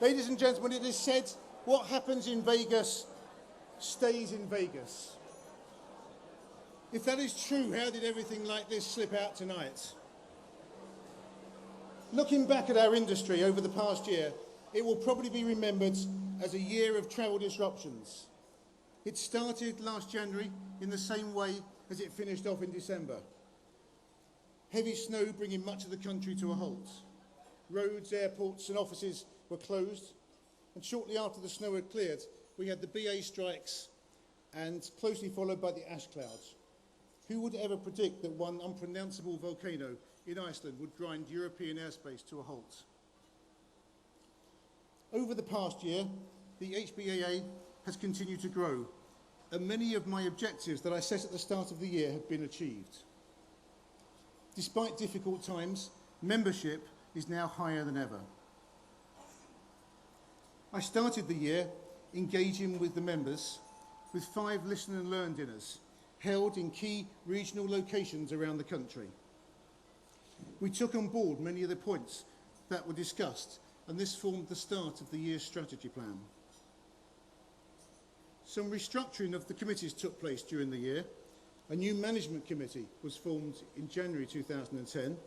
Ladies and gentlemen, it is said, what happens in Vegas stays in Vegas. If that is true, how did everything like this slip out tonight? Looking back at our industry over the past year, it will probably be remembered as a year of travel disruptions. It started last January in the same way as it finished off in December. Heavy snow bringing much of the country to a halt. Roads, airports and offices were closed, and shortly after the snow had cleared, we had the BA strikes and closely followed by the ash clouds. Who would ever predict that one unpronounceable volcano in Iceland would grind European airspace to a halt? Over the past year, the HBAA has continued to grow, and many of my objectives that I set at the start of the year have been achieved. Despite difficult times, membership is now higher than ever. I started the year engaging with the members with 5 listen and learn dinners held in key regional locations around the country. We took on board many of the points that were discussed, and this formed the start of the year's strategy plan. Some restructuring of the committees took place during the year. A new management committee was formed in January 2010,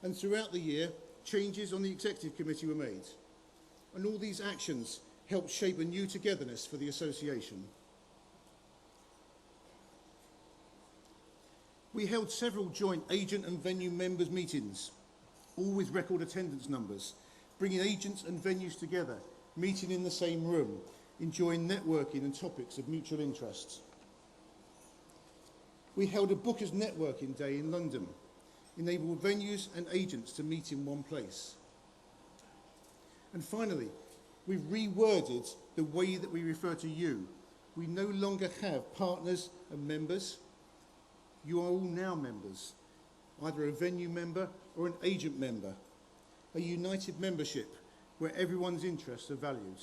and throughout the year, changes on the executive committee were made. And all these actions helped shape a new togetherness for the association. We held several joint agent and venue members meetings, all with record attendance numbers, bringing agents and venues together, meeting in the same room, enjoying networking and topics of mutual interest. We held a Bookers Networking Day in London, enabled venues and agents to meet in one place. And finally, we've reworded the way that we refer to you. We no longer have partners and members. You are all now members, either a venue member or an agent member, a united membership where everyone's interests are valued.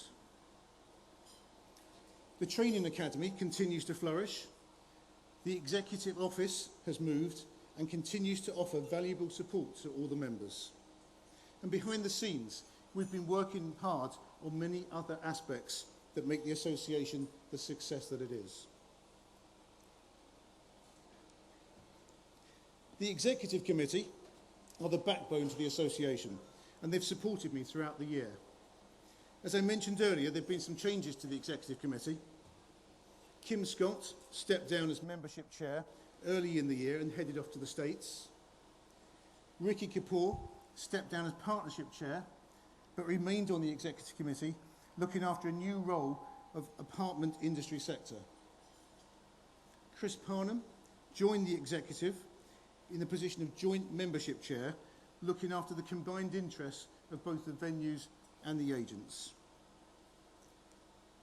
The Training Academy continues to flourish. The Executive Office has moved and continues to offer valuable support to all the members. And behind the scenes, we've been working hard on many other aspects that make the association the success that it is. The Executive Committee are the backbone to the association, and they've supported me throughout the year. As I mentioned earlier, there have been some changes to the Executive Committee. Kim Scott stepped down as membership chair early in the year and headed off to the States. Ricky Kapoor stepped down as partnership chair, but remained on the Executive Committee, looking after a new role of apartment industry sector. Chris Parnham joined the Executive in the position of joint membership chair, looking after the combined interests of both the venues and the agents.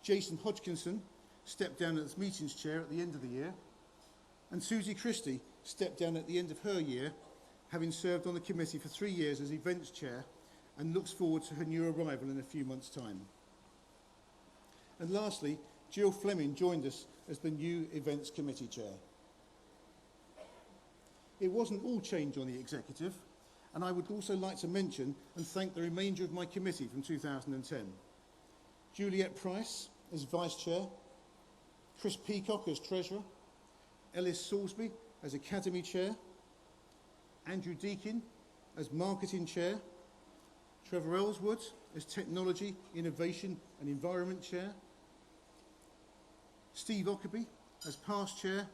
Jason Hodgkinson stepped down as meetings chair at the end of the year, and Susie Christie stepped down at the end of her year, having served on the committee for 3 years as events chair, and looks forward to her new arrival in a few months' time. And lastly, Jill Fleming joined us as the new events committee chair. It wasn't all change on the executive, and I would also like to mention and thank the remainder of my committee from 2010. Juliette Price as vice chair, Chris Peacock as treasurer, Ellis Salisbury as academy chair, Andrew Deakin as marketing chair, Trevor Ellswood as technology, innovation and environment chair, Steve Ockerby as past chair,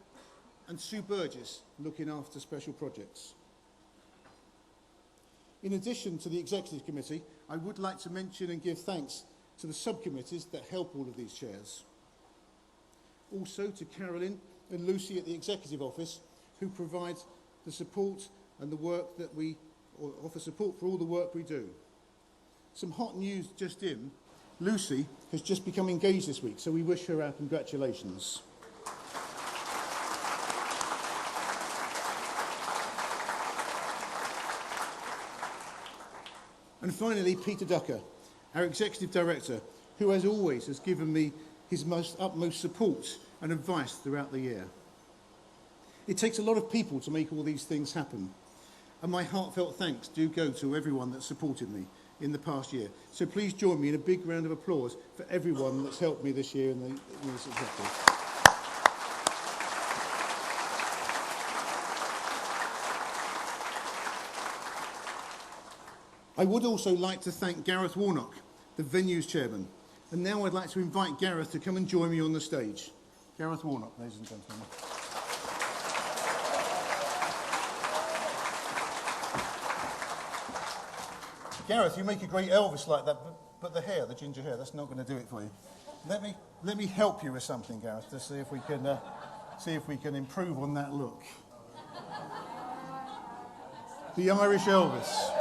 and Sue Burgess looking after special projects. In addition to the executive committee, I would like to mention and give thanks to the subcommittees that help all of these chairs. Also to Carolyn and Lucy at the executive office, who provide the support and the work that we, or offer support for all the work we do. Some hot news just in, Lucy has just become engaged this week, so we wish her our congratulations. And finally, Peter Ducker, our Executive Director, who as always has given me his utmost support and advice throughout the year. It takes a lot of people to make all these things happen, and my heartfelt thanks do go to everyone that supported me, in the past year. So please join me in a big round of applause for everyone that's helped me this year in this executive. I would also like to thank Gareth Warnock, the venues chairman. And now I'd like to invite Gareth to come and join me on the stage. Gareth Warnock, ladies and gentlemen. Gareth, you make a great Elvis like that, but the hair, the ginger hair, that's not going to do it for you. Let me help you with something, Gareth, to see if we can improve on that look. The Irish Elvis.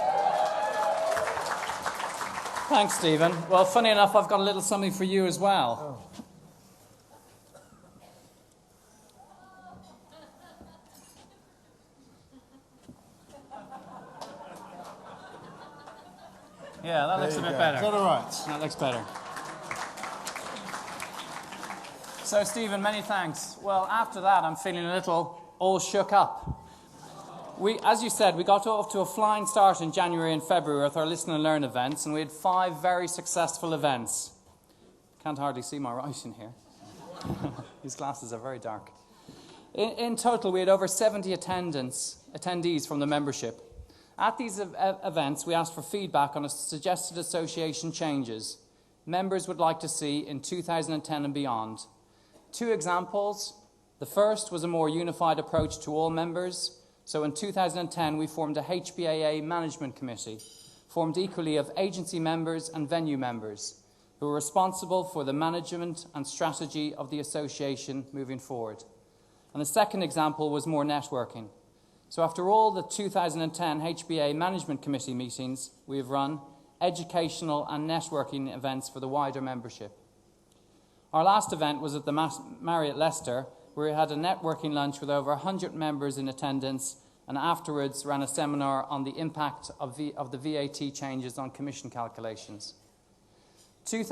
Thanks, Stephen. Well, funny enough, I've got a little something for you as well. Oh. Yeah, that looks a bit better. Is that all right? That looks better. So, Stephen, many thanks. Well, after that, I'm feeling a little all shook up. As you said, we got off to a flying start in January and February with our Listen and Learn events, and we had 5 very successful events. Can't hardly see my writing here. These glasses are very dark. In total, we had over 70 attendees from the membership. At these events, we asked for feedback on suggested association changes members would like to see in 2010 and beyond. 2 examples. The first was a more unified approach to all members. So in 2010, we formed a HBAA management committee, formed equally of agency members and venue members, who were responsible for the management and strategy of the association moving forward. And the second example was more networking. So after all the 2010 HBAA management committee meetings we have run, educational and networking events for the wider membership. Our last event was at the Marriott Leicester, where we had a networking lunch with over 100 members in attendance, and afterwards ran a seminar on the impact of the VAT changes on commission calculations. In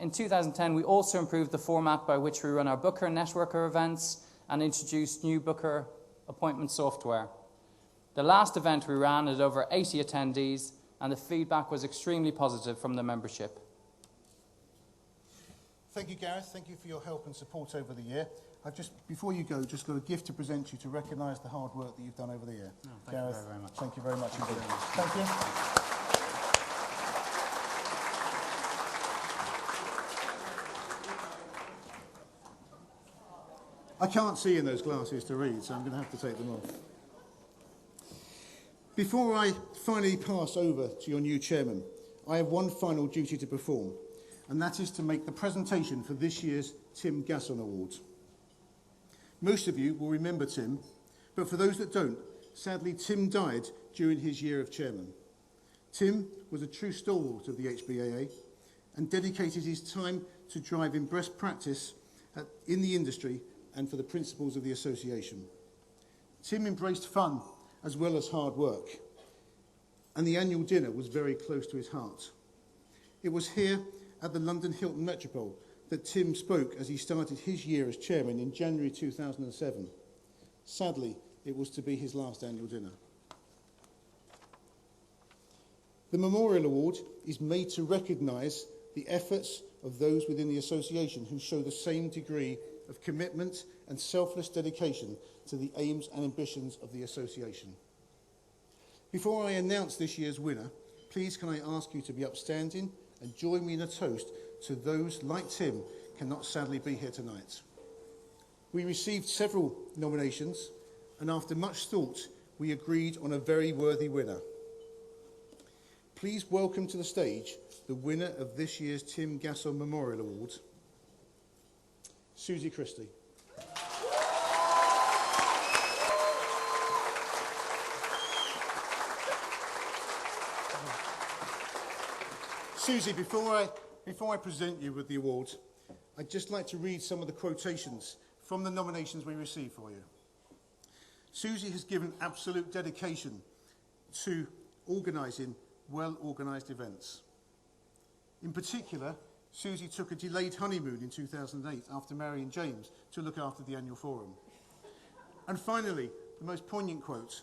2010, we also improved the format by which we run our Booker and Networker events and introduced new Booker appointment software. The last event we ran had over 80 attendees, and the feedback was extremely positive from the membership. Thank you, Gareth. Thank you for your help and support over the year. Before you go, just got a gift to present you to recognise the hard work that you've done over the year. Oh, thank Gareth, you very much. Thank you very much indeed. Thank you. I can't see in those glasses to read, so I'm going to have to take them off. Before I finally pass over to your new chairman, I have one final duty to perform, and that is to make the presentation for this year's Tim Gasson Awards. Most of you will remember Tim, but for those that don't, sadly Tim died during his year of chairman. Tim was a true stalwart of the HBAA and dedicated his time to driving best practice in the industry and for the principles of the association. Tim embraced fun as well as hard work, and the annual dinner was very close to his heart. It was here at the London Hilton Metropole that Tim spoke as he started his year as chairman in January 2007. Sadly, it was to be his last annual dinner. The Memorial Award is made to recognise the efforts of those within the association who show the same degree of commitment and selfless dedication to the aims and ambitions of the association. Before I announce this year's winner, please can I ask you to be upstanding and join me in a toast to those, like Tim, cannot sadly be here tonight. We received several nominations, and after much thought, we agreed on a very worthy winner. Please welcome to the stage the winner of this year's Tim Gasson Memorial Award, Susie Christie. Susie, before I present you with the award, I'd just like to read some of the quotations from the nominations we received for you. Susie has given absolute dedication to organising well-organised events. In particular, Susie took a delayed honeymoon in 2008 after marrying James to look after the annual forum. And finally, the most poignant quote,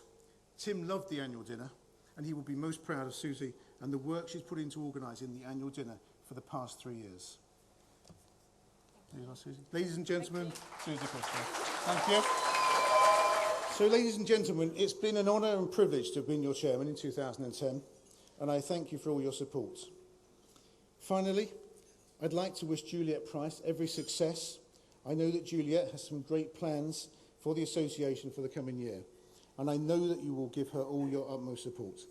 Tim loved the annual dinner and he will be most proud of Susie and the work she's put into organising the annual dinner for the past 3 years. There you are, Susie. Ladies and gentlemen, Susie Christian. Thank you. So, ladies and gentlemen, it's been an honour and privilege to have been your chairman in 2010, and I thank you for all your support. Finally, I'd like to wish Juliet Price every success. I know that Juliet has some great plans for the association for the coming year, and I know that you will give her all your utmost support.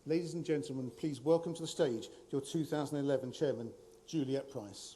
Ladies and gentlemen, please welcome to the stage your 2011 chairman, Juliet Price.